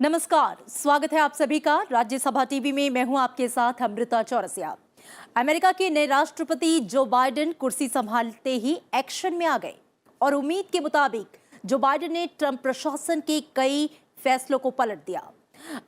नमस्कार, स्वागत है आप सभी का राज्यसभा टीवी में। मैं हूं आपके साथ अमृता चौरसिया। अमेरिका के नए राष्ट्रपति जो बाइडेन कुर्सी संभालते ही एक्शन में आ गए और उम्मीद के मुताबिक जो बाइडेन ने ट्रंप प्रशासन के कई फैसलों को पलट दिया।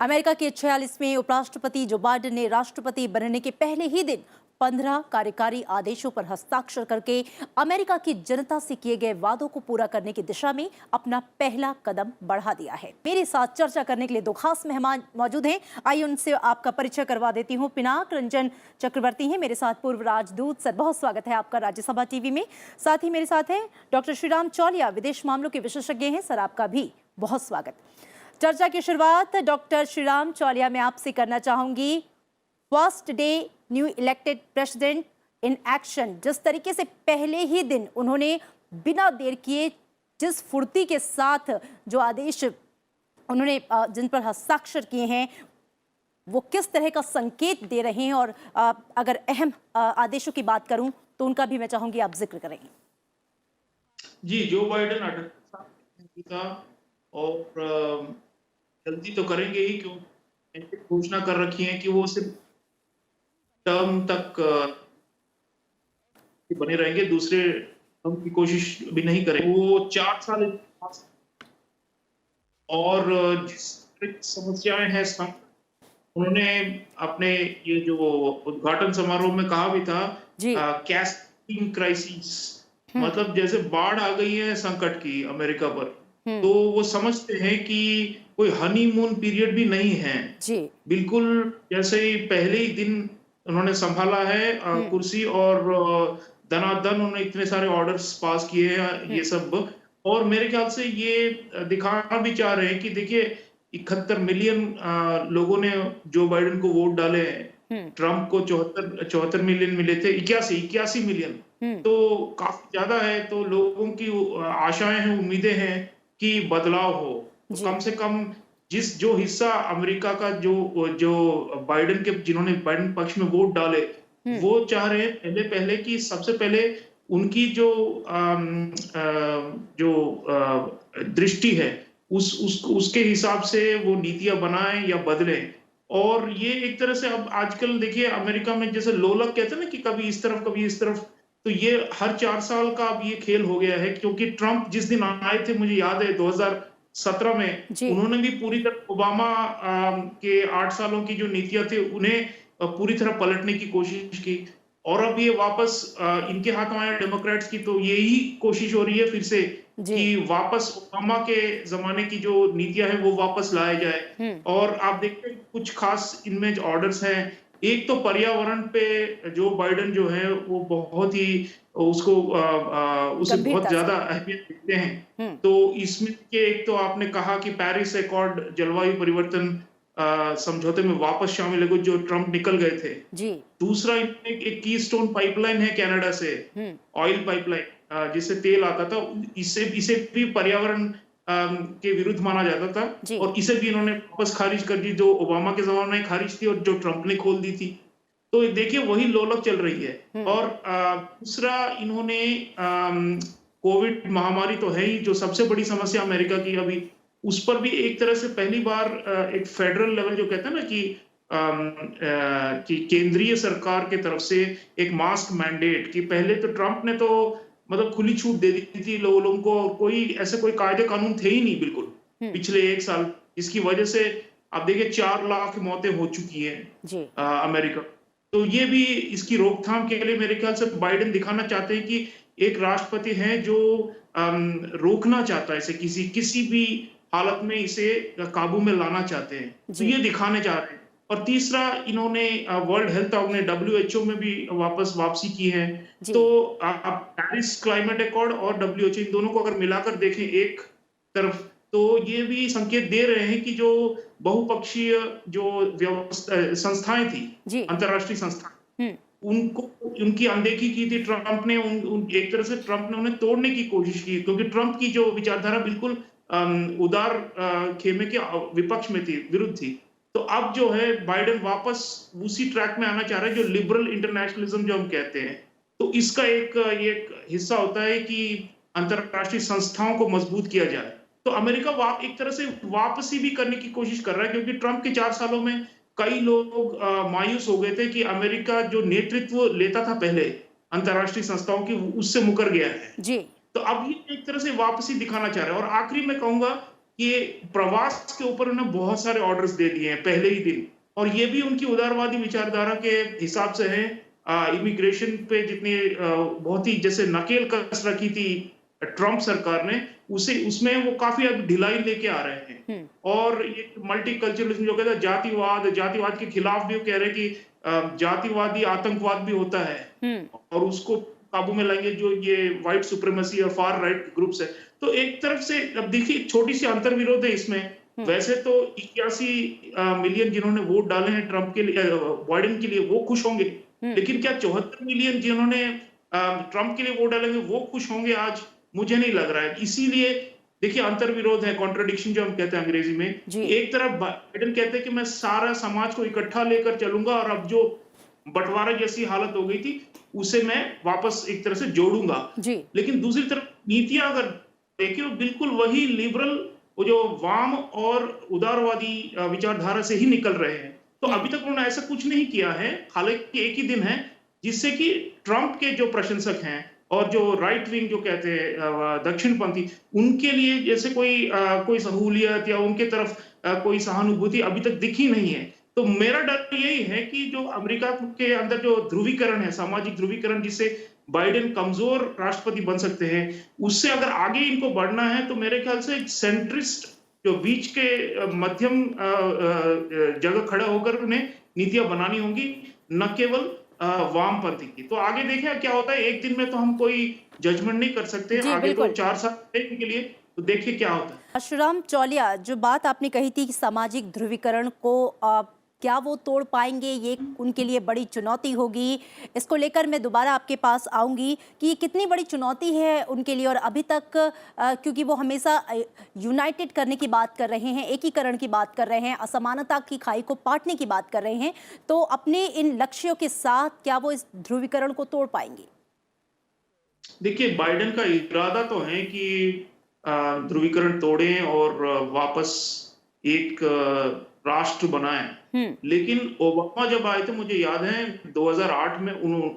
अमेरिका के 46वें उपराष्ट्रपति जो बाइडेन ने राष्ट्रपति बनने के पहले ही दिन 15 कार्यकारी आदेशों पर हस्ताक्षर करके अमेरिका की जनता से किए गए वादों को पूरा करने की दिशा में अपना पहला कदम बढ़ा दिया है। मेरे साथ चर्चा करने के लिए दो खास मेहमान मौजूद हैं। आइए उनसे आपका परिचय करवा देती हूँ। पिनाक रंजन चक्रवर्ती हैं मेरे साथ, पूर्व राजदूत। सर, बहुत स्वागत है आपका राज्यसभा टीवी में। साथ ही मेरे साथ हैं डॉक्टर श्रीराम चौलिया, विदेश मामलों के विशेषज्ञ हैं। सर, आपका भी बहुत स्वागत। चर्चा की शुरुआत डॉक्टर श्रीराम चौलिया मैं आपसे करना चाहूंगी। First day new elected president in action, जिस तरीके से पहले ही दिन उन्होंने बिना देर किए जिस फुर्ती के साथ जो आदेश उन्होंने जिन पर हस्ताक्षर किए हैं, वो किस तरह का संकेत दे रहे हैं, और अगर अहम आदेशों की बात करूं तो उनका भी मैं चाहूंगी आप जिक्र करें। जी, जो बाइडेन 38 साल का और जल्दी तो करेंगे ही, क्योंकि घोषणा कर रखी है कि वो सिर्फ टर्म तक बने रहेंगे, दूसरे टर्म की कोशिश भी नहीं करेंगे। वो 4 साल और जिस समस्याएं हैं उन्होंने अपने ये जो उद्घाटन समारोह में कहा भी था, कैस्केडिंग क्राइसिस, मतलब जैसे बाढ़ आ गई है संकट की अमेरिका पर, तो वो समझते हैं कि कोई हनीमून पीरियड भी नहीं है। बिल्कुल जैसे ही पहले ही दिन उन्होंने संभाला है कुर्सी, और दनादन उन्होंने इतने सारे ऑर्डर्स पास किए हैं ये सब। और मेरे ख्याल से ये दिखाना भी चाह रहे हैं कि देखिए 71 मिलियन लोगों ने जो बाइडेन को वोट डाले हैं। ट्रंप को 74 मिलियन मिले थे, 81 मिलियन, तो काफी ज्यादा है। तो लोगों की आशाएं हैं, उम्मीदें हैं कि बदलाव हो। तो कम से कम जो हिस्सा अमेरिका का जो बाइडेन के, जिन्होंने बाइडेन पक्ष में वोट डाले, वो चाह रहे हैं पहले कि सबसे पहले उनकी जो दृष्टि है उसके हिसाब से वो नीतियां बनाएं या बदलें। और ये एक तरह से अब आजकल देखिए अमेरिका में जैसे लोलक कहते हैं ना कि कभी इस तरफ कभी इस तरफ, तो ये हर 4 साल का अब ये खेल हो गया है। क्योंकि ट्रंप जिस दिन आए थे, मुझे याद है 2017 में, उन्होंने भी पूरी तरह ओबामा के 8 सालों की जो नीतियां थी उन्हें पूरी तरह पलटने की कोशिश की। और अब ये वापस इनके हाथों आया डेमोक्रेट्स की, तो यही कोशिश हो रही है फिर से कि वापस ओबामा के जमाने की जो नीतियां हैं वो वापस लाया जाए। और आप देखते हैं कुछ खास इनमें ऑर्डर्स हैं। एक तो पर्यावरण पे जो बाइडेन जो है वो बहुत ही उसे बहुत ज्यादा अहमियत देते हैं। तो इसमें एक तो आपने कहा कि पेरिस एकॉर्ड, जलवायु परिवर्तन समझौते में वापस शामिल है जो ट्रंप निकल गए थे। दूसरा, एक कीस्टोन पाइपलाइन है कनाडा से, ऑयल पाइपलाइन जिससे तेल आता था, इसे भी पर्यावरण के विरुद्ध माना जाता था, और इसे भी इन्होंने वापस खारिज कर दी, जो ओबामा के जमाने में खारिज थी और जो ट्रंप ने खोल दी थी। तो देखिए वही लोलक चल रही है। और दूसरा, इन्होंने कोविड महामारी तो है ही, जो सबसे बड़ी समस्या अमेरिका की अभी, उस पर भी एक तरह से पहली बार एक फेडरल लेवल जो कहते हैं ना कि केंद्रीय सरकार के तरफ से एक मास्क मैंडेट, कि पहले तो ट्रंप ने तो मतलब खुली छूट दे दी थी लोगों को, कोई कायदे कानून थे ही नहीं बिल्कुल पिछले 1 साल, जिसकी वजह से आप देखिए 4 लाख मौतें हो चुकी हैं अमेरिका। तो ये भी इसकी रोकथाम के लिए मेरे ख्याल से बाइडेन दिखाना चाहते हैं कि एक राष्ट्रपति है जो रोकना चाहता है इसे, किसी भी हालत में इसे काबू में लाना चाहते हैं, तो ये दिखाने जा रहे हैं। और तीसरा, इन्होंने वर्ल्ड हेल्थ ऑर्गेनाइजेशन WHO में भी वापसी की है। तो आप पेरिस क्लाइमेट अकॉर्ड और WHO, इन दोनों को अगर मिलाकर देखें एक तरफ, तो ये भी संकेत दे रहे हैं कि जो बहुपक्षीय जो संस्थाएं थी, अंतरराष्ट्रीय संस्थाएं, उनकी अनदेखी की थी ट्रंप ने। एक तरह से ट्रंप ने उन्हें तोड़ने की कोशिश की, क्योंकि ट्रंप की जो विचारधारा बिल्कुल उदार खेमे के विपक्ष में थी, विरुद्ध थी। तो अब जो है बाइडेन वापस उसी ट्रैक में आना चाह रहे हैं, जो लिबरल इंटरनेशनलिज्म जो हम कहते हैं। तो इसका एक हिस्सा होता है कि अंतरराष्ट्रीय संस्थाओं को मजबूत किया जाए। तो अमेरिका एक तरह से वापसी भी करने की कोशिश कर रहा है, क्योंकि ट्रंप के 4 सालों में कई लोग मायूस हो गए थे कि अमेरिका जो नेतृत्व लेता था पहले अंतर्राष्ट्रीय संस्थाओं की, उससे मुकर गया है। जी। तो अब ये एक तरह से वापसी दिखाना चाह रहे हैं। और आखिरी में कहूंगा कि प्रवास के ऊपर उन्होंने बहुत सारे ऑर्डर्स दे दिए हैं पहले ही दिन, और ये भी उनकी उदारवादी विचारधारा के हिसाब से है। इमिग्रेशन पे जितनी बहुत ही जैसे नकेल कस रखी थी ट्रंप सरकार ने, उसे उसमें वो काफी अब ढिलाई लेके आ रहे हैं। और ये मल्टीकल्चरलिज्म जो कहता है, जातिवाद के खिलाफ भी वो कह रहे हैं कि जातिवादी आतंकवाद भी होता है और उसको काबू में लाएंगे, जो ये व्हाइट सुप्रीमेसी और फार राइट ग्रुप्स है। तो एक तरफ से अब देखिए छोटी सी अंतर्विरोध है इसमें। वैसे तो 81 मिलियन जिन्होंने वोट डाले हैं ट्रंप के लिए, बाइडेन के लिए, वो खुश होंगे, लेकिन क्या 74 मिलियन जिन्होंने ट्रंप के लिए वोट डालेंगे वो खुश होंगे आज? मुझे नहीं लग रहा है। इसीलिए देखिए अंतर्विरोध है, कॉन्ट्रडिक्शन जो हम कहते हैं अंग्रेजी में। एक तरफ बाइडेन कहते हैं कि मैं सारा समाज को इकट्ठा लेकर चलूंगा और अब जो बंटवारा जैसी हालत हो गई थी उसे मैं वापस एक तरह से जोड़ूंगा, लेकिन दूसरी तरफ नीतियां अगर देखिए बिल्कुल वही लिबरल, वो जो वाम और उदारवादी विचारधारा से ही निकल रहे हैं। तो अभी तक उन्होंने ऐसा कुछ नहीं किया है, हालांकि एक ही दिन है जिससे कि ट्रंप के जो प्रशंसक हैं और जो राइट विंग जो कहते हैं दक्षिणपंथी, उनके लिए जैसे कोई सहूलियत या उनके तरफ कोई सहानुभूति अभी तक दिखी नहीं है। तो मेरा डर यही है कि जो अमेरिका के अंदर जो ध्रुवीकरण है, सामाजिक ध्रुवीकरण, जिससे बाइडेन कमजोर राष्ट्रपति बन सकते हैं, उससे अगर आगे इनको बढ़ना है तो मेरे ख्याल से सेंट्रिस्ट जो बीच के मध्यम जगह खड़ा होकर उन्हें नीतियां बनानी होंगी, न केवल वामपंथी की। तो आगे देखें क्या होता है। एक दिन में तो हम कोई जजमेंट नहीं कर सकते, आगे तो 4 साल के लिए, तो देखिए क्या होता है। अशुराम चौलिया, जो बात आपने कही थी कि सामाजिक ध्रुवीकरण को क्या वो तोड़ पाएंगे, ये उनके लिए बड़ी चुनौती होगी, इसको लेकर मैं दोबारा आपके पास आऊंगी कि ये कितनी बड़ी चुनौती है उनके लिए। और अभी तक क्योंकि वो हमेशा यूनाइटेड करने की बात कर रहे हैं, एकीकरण की बात कर रहे हैं, असमानता की खाई को पाटने की बात कर रहे हैं, तो अपने इन लक्ष्यों के साथ क्या वो इस ध्रुवीकरण को तोड़ पाएंगे? देखिए बाइडेन का इरादा तो है कि ध्रुवीकरण तोड़ें और वापस एक राष्ट्र बनाएं, लेकिन ओबामा जब आए थे, मुझे याद है 2008 में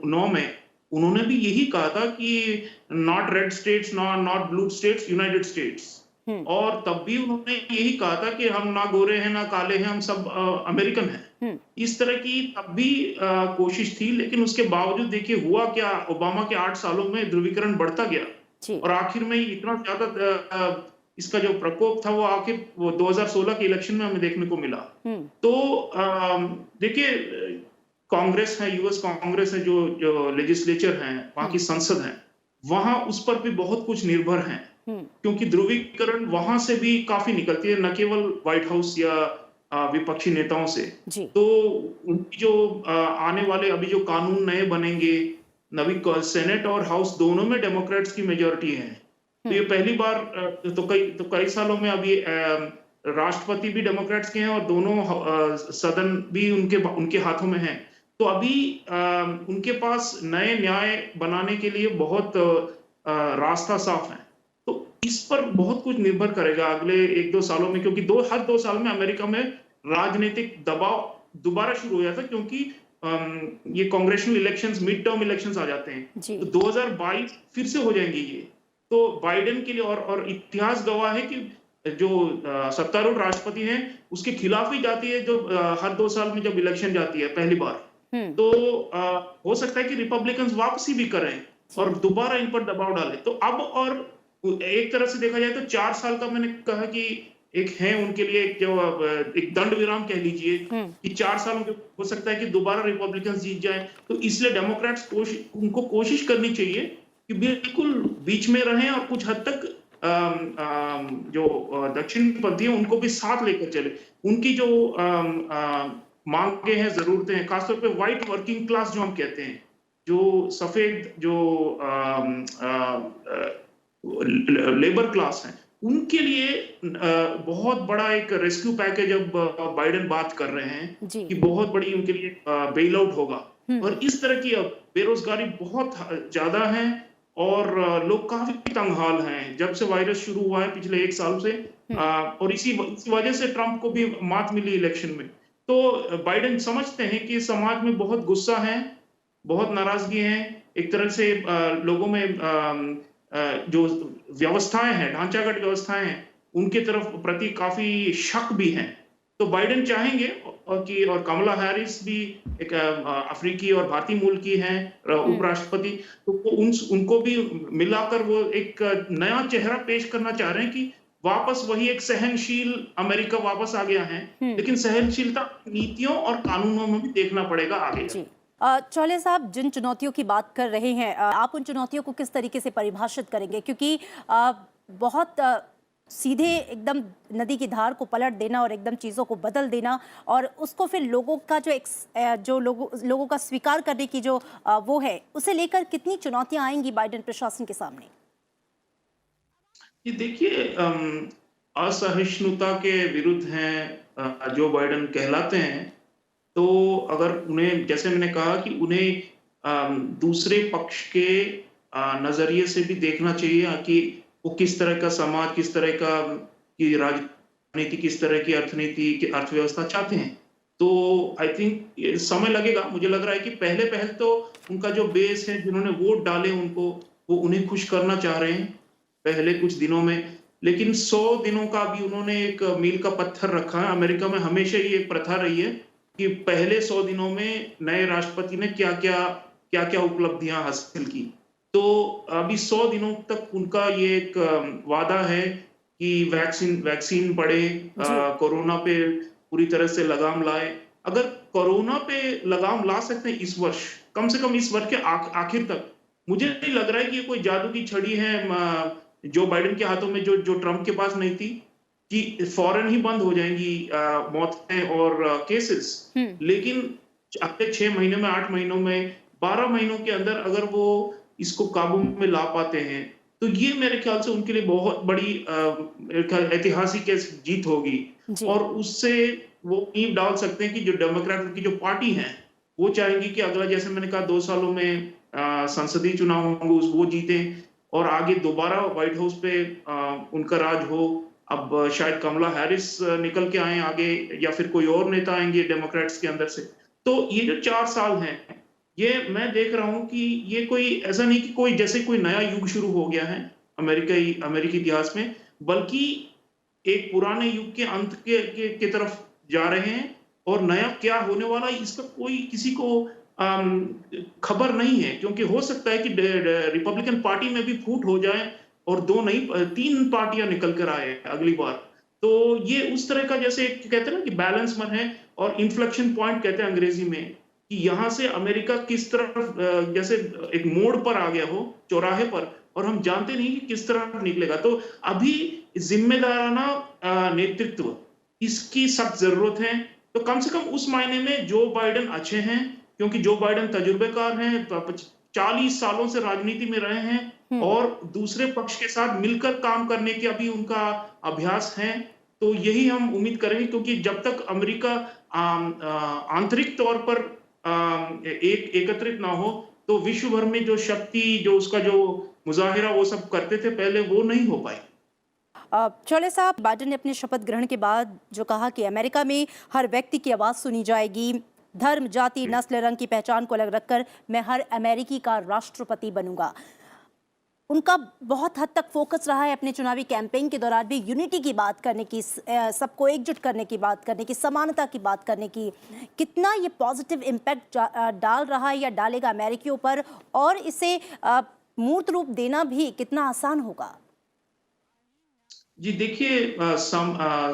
9 में उन्होंने भी यही कहा था कि not red states, not blue states, United states. और तब भी उन्होंने यही कहा था कि हम ना गोरे हैं ना काले हैं, हम सब अमेरिकन हैं। इस तरह की तब भी कोशिश थी, लेकिन उसके बावजूद देखिए हुआ क्या, ओबामा के 8 सालों में ध्रुवीकरण बढ़ता गया और आखिर में इतना ज्यादा इसका जो प्रकोप था वो आखिर वो 2016 के इलेक्शन में हमें देखने को मिला। तो देखिए कांग्रेस है, यूएस कांग्रेस है, जो लेजिस्लेचर है, वहां की संसद है, वहां उस पर भी बहुत कुछ निर्भर है, क्योंकि ध्रुवीकरण वहां से भी काफी निकलती है, न केवल व्हाइट हाउस या विपक्षी नेताओं से। तो उनकी जो आने वाले अभी जो कानून नए बनेंगे, नवी सेनेट और हाउस दोनों में डेमोक्रेट्स की मेजोरिटी है। तो ये पहली बार तो कई सालों में अभी राष्ट्रपति भी डेमोक्रेट्स के हैं और दोनों सदन भी उनके हाथों में है। तो अभी उनके पास नए न्याय बनाने के लिए बहुत रास्ता साफ है। तो इस पर बहुत कुछ निर्भर करेगा अगले 1-2 सालों में, क्योंकि हर 2 साल में अमेरिका में राजनीतिक दबाव दोबारा शुरू हो जाता है, क्योंकि ये congressional elections, mid term elections आ जाते हैं। तो 2022 फिर से हो जाएंगे ये। तो बाइडेन के लिए और इतिहास गवाह है कि जो सत्तारूढ़ राष्ट्रपति हैं उसके खिलाफ ही जाती है, जो हर 2 साल में जब इलेक्शन जाती है पहली बार। तो हो सकता है कि रिपब्लिकन्स वापसी भी करें और दोबारा इन पर दबाव डालें। तो अब और एक तरह से देखा जाए तो 4 साल का मैंने कहा कि एक है उनके लिए एक दंड विराम कह लीजिए कि 4 साल में हो सकता है कि दोबारा रिपब्लिकन्स जीत जाए। तो इसलिए डेमोक्रेट्स उनको कोशिश करनी चाहिए कि बिल्कुल बीच में रहें और कुछ हद तक जो दक्षिणपंथी हैं उनको भी साथ लेकर चले। उनकी जो मांगे हैं, जरूरतें हैं, खासतौर पे व्हाइट वर्किंग क्लास जो हम कहते हैं, जो सफेद जो लेबर क्लास हैं, उनके लिए बहुत बड़ा एक रेस्क्यू पैकेज अब बाइडेन बात कर रहे हैं कि बहुत बड़ी उनके लिए बेल आउट होगा। और इस तरह की अब बेरोजगारी बहुत ज्यादा है और लोग काफी तंगहाल हैं जब से वायरस शुरू हुआ है पिछले 1 साल से। हम्म। और इसी वजह से ट्रंप को भी मात मिली इलेक्शन में। तो बाइडेन समझते हैं कि समाज में बहुत गुस्सा है, बहुत नाराजगी है, एक तरह से लोगों में जो व्यवस्थाएं हैं, ढांचागत व्यवस्थाएं हैं, उनके तरफ प्रति काफी शक भी है। तो बाइडेन चाहेंगे और कमला हैरिस भी एक अफ्रीकी और भारतीय मूल की हैं, हम्म। उपराष्ट्रपति। तो उनको भी मिलाकर वो एक नया चेहरा पेश करना चाह रहे हैं कि वापस वही एक सहनशील अमेरिका वापस आ गया है। हम्म। लेकिन सहनशीलता नीतियों और कानूनों में भी देखना पड़ेगा आगे। जी। चौले साहब, जिन चुनौतियों की बात कर रहे हैं, आप उन चुनौतियों को किस तरीके से परिभाषित करेंगे? क्योंकि बहुत सीधे एकदम नदी की धार को पलट देना और एकदम चीज़ों को बदल देना, और उसको फिर लोगों का जो लोगों का स्वीकार करने की जो वो है, उसे लेकर कितनी चुनौतियां आएंगी बाइडेन प्रशासन के सामने? ये देखिए, असहिष्णुता के विरुद्ध हैं जो बाइडेन कहलाते हैं। तो अगर उन्हें, जैसे मैंने कहा कि उन्हें दूसरे पक्ष के नजरिए से भी देखना चाहिए कि वो किस तरह का समाज, किस तरह का की राजनीति, किस तरह की अर्थनीति की अर्थव्यवस्था चाहते हैं। तो आई थिंक समय लगेगा। मुझे लग रहा है कि पहले पहल तो उनका जो बेस है, जिन्होंने वोट डाले उनको, वो उन्हें खुश करना चाह रहे हैं पहले कुछ दिनों में। लेकिन 100 दिनों का भी उन्होंने एक मील का पत्थर रखा है। अमेरिका में हमेशा ये एक प्रथा रही है कि पहले 100 दिनों में नए राष्ट्रपति ने क्या-क्या उपलब्धियां हासिल की। तो अभी 100 दिनों तक उनका ये एक वादा है कि वैक्सीन बढ़े, जी। कोरोना पे पूरी तरह से लगाम लाए। अगर कोरोना पे लगाम ला सकते हैं इस वर्ष, कम से कम इस वर्ष के आखिर तक, मुझे नहीं लग रहा है कि ये कोई जादू की छड़ी है जो बाइडेन के हाथों में, जो ट्रंप के पास नहीं थी, कि फौरन ही बंद हो जाएंगी मौतें और केसेस। हम्म। लेकिन अगले 6 महीने में, 8 महीनों में, 12 महीनों के अंदर अगर वो इसको काबू में ला पाते हैं, तो ये मेरे ख्याल से उनके लिए बहुत बड़ी मेरे ख्याल ऐतिहासिक जीत होगी। जी। और उससे वो नींव डाल सकते हैं कि जो डेमोक्रेट की जो पार्टी है, वो चाहेंगी कि अगला, जैसे मैंने कहा, 2 सालों में संसदीय चुनाव होंगे, वो जीते और आगे दोबारा व्हाइट हाउस पे उनका राज हो। अब शायद कमला हैरिस निकल के आए आगे, या फिर कोई और नेता आएंगे डेमोक्रेट्स के अंदर से। तो ये जो 4 साल हैं, ये मैं देख रहा हूं कि ये कोई ऐसा नहीं कि कोई जैसे कोई नया युग शुरू हो गया है अमेरिकी इतिहास में, बल्कि एक पुराने युग के अंत के तरफ जा रहे हैं। और नया क्या होने वाला है, इसका कोई किसी को खबर नहीं है, क्योंकि हो सकता है कि रिपब्लिकन पार्टी में भी फूट हो जाए और 2 नहीं 3 पार्टियां निकल कर आए अगली बार। तो ये उस तरह का, जैसे कहते हैं ना कि बैलेंस मन है, और इन्फ्लेक्शन पॉइंट कहते हैं अंग्रेजी में, कि यहाँ से अमेरिका किस तरफ जैसे एक मोड़ पर आ गया हो, चौराहे पर, और हम जानते नहीं कि किस तरह निकलेगा। तो अभी जिम्मेदाराना नेतृत्व, इसकी सख्त जरूरत है। तो कम से कम उस मायने में जो बाइडेन अच्छे हैं, क्योंकि जो बाइडेन तजुर्बेकार हैं, 40 सालों से राजनीति में रहे हैं, हम्म। और दूसरे पक्ष के साथ मिलकर काम करने की अभी उनका अभ्यास है। तो यही हम उम्मीद करेंगे, क्योंकि जब तक अमेरिका आंतरिक तौर पर एक एकत्रित ना हो, तो विश्व भर में जो शक्ति, जो उसका जो मुजाहिरा वो सब करते थे पहले, वो नहीं हो पाई। चौले साहब, बाइडेन ने अपने शपथ ग्रहण के बाद जो कहा कि अमेरिका में हर व्यक्ति की आवाज़ सुनी जाएगी, धर्म, जाति, नस्ल, रंग की पहचान को अलग रखकर मैं हर अमेरिकी का राष्ट्रपति बनूंगा। उनका बहुत हद तक फोकस रहा है अपने चुनावी कैंपेन के दौरान भी यूनिटी की बात करने की, सबको एकजुट करने की बात करने की, समानता की बात करने की। कितना ये पॉजिटिव इम्पैक्ट डाल रहा है या डालेगा अमेरिकियों पर, और इसे मूर्त रूप देना भी कितना आसान होगा? जी देखिए,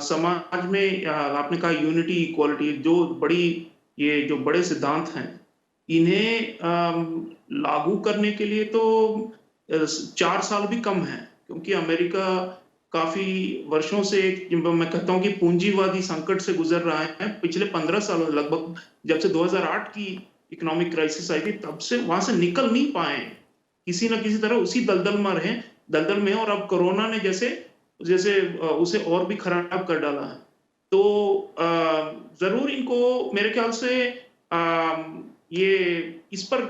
समाज में आपने कहा यूनिटी, इक्वालिटी, ये जो बड़े सिद्धांत हैं, इन्हें लागू करने के लिए तो 4 साल भी कम है, क्योंकि अमेरिका काफी वर्षों से, मैं कहता हूं कि पूंजीवादी संकट से गुजर रहा है। पिछले 15 सालों लगभग, जब से 2008 की इकोनॉमिक क्राइसिस आई थी, तब से वहां से निकल नहीं पाए, किसी ना किसी तरह उसी दलदल में। और अब कोरोना ने जैसे जैसे उसे और भी खराब कर डाला है। तो जरूर इनको, मेरे ख्याल से, ये इस पर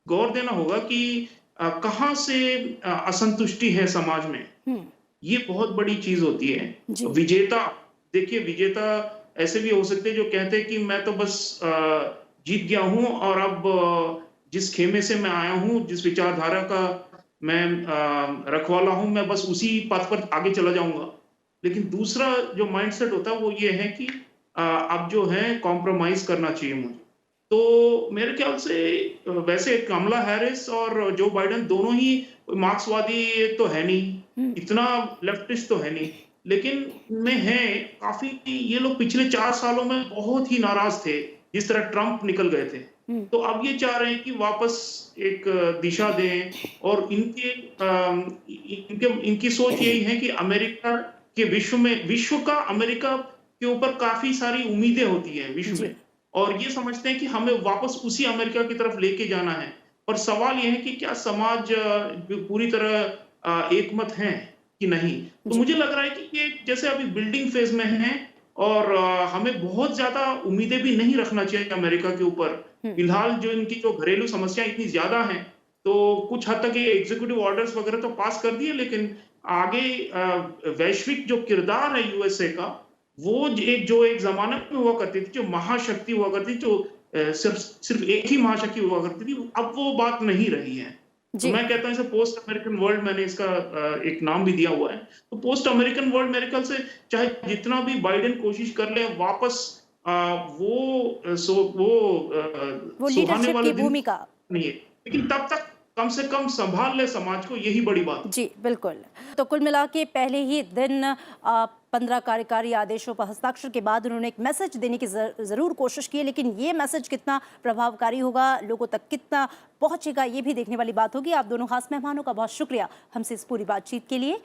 गौर देना होगा कि कहाँ से असंतुष्टि है समाज में, हम्म। ये बहुत बड़ी चीज होती है। जी। विजेता, देखिए विजेता ऐसे भी हो सकते हैं जो कहते हैं कि मैं तो बस जीत गया हूं और अब जिस खेमे से मैं आया हूं, जिस विचारधारा का मैं रखवाला हूं, मैं बस उसी पथ पर आगे चला जाऊंगा। लेकिन दूसरा जो माइंडसेट होता है वो ये है कि अब जो है कॉम्प्रोमाइज करना चाहिए मुझे। तो मेरे ख्याल से वैसे कमला हैरिस और जो बाइडेन दोनों ही मार्क्सवादी तो है नहीं, हम्म। इतना लेफ्टिस्ट तो है नहीं, लेकिन में है काफी। ये लोग पिछले 4 सालों में बहुत ही नाराज थे, जिस तरह ट्रंप निकल गए थे। हम्म। तो अब ये चाह रहे हैं कि वापस एक दिशा दें, और इनके इनकी सोच यही है कि अमेरिका के विश्व का अमेरिका के ऊपर काफी सारी उम्मीदें होती हैं विश्व जी। में, और ये समझते हैं कि हमें वापस उसी अमेरिका की तरफ लेके जाना है। पर सवाल ये है कि क्या समाज पूरी तरह एकमत है कि नहीं? तो जी। मुझे लग रहा है कि ये जैसे अभी बिल्डिंग फेज में है, और हमें बहुत ज्यादा उम्मीदें भी नहीं रखना चाहिए अमेरिका के ऊपर। हम्म। फिलहाल जो इनकी जो घरेलू समस्याएं इतनी ज्यादा हैं, तो कुछ हद तक ये एग्जीक्यूटिव ऑर्डर्स वगैरह तो पास कर दिए, लेकिन आगे वैश्विक जो किरदार है यूएसए का, वो जो एक ज़माने में हुआ करती थी, जो महाशक्ति हुआ करती थी, जो सिर्फ एक ही महाशक्ति हुआ करती थी, अब वो बात नहीं रही है। तो जी। मैं कहता हूँ इसे पोस्ट अमेरिकन वर्ल्ड, मैंने इसका एक नाम भी दिया हुआ है। तो पोस्ट अमेरिकन वर्ल्ड मेरे ख्याल से चाहे जितना भी बाइडेन कोशिश कर ले, वापस वो सुहाने लीडरशिप वाले की दिन भूमिका। नहीं है। लेकिन तब तक कम से कम संभाल ले समाज को, यही बड़ी बात है। जी बिल्कुल। तो कुल मिला के पहले ही दिन 15 कार्यकारी आदेशों पर हस्ताक्षर के बाद उन्होंने एक मैसेज देने की जरूर कोशिश की है, लेकिन ये मैसेज कितना प्रभावकारी होगा, लोगों तक कितना पहुंचेगा, ये भी देखने वाली बात होगी। आप दोनों खास मेहमानों का बहुत शुक्रिया हमसे इस पूरी बातचीत के लिए।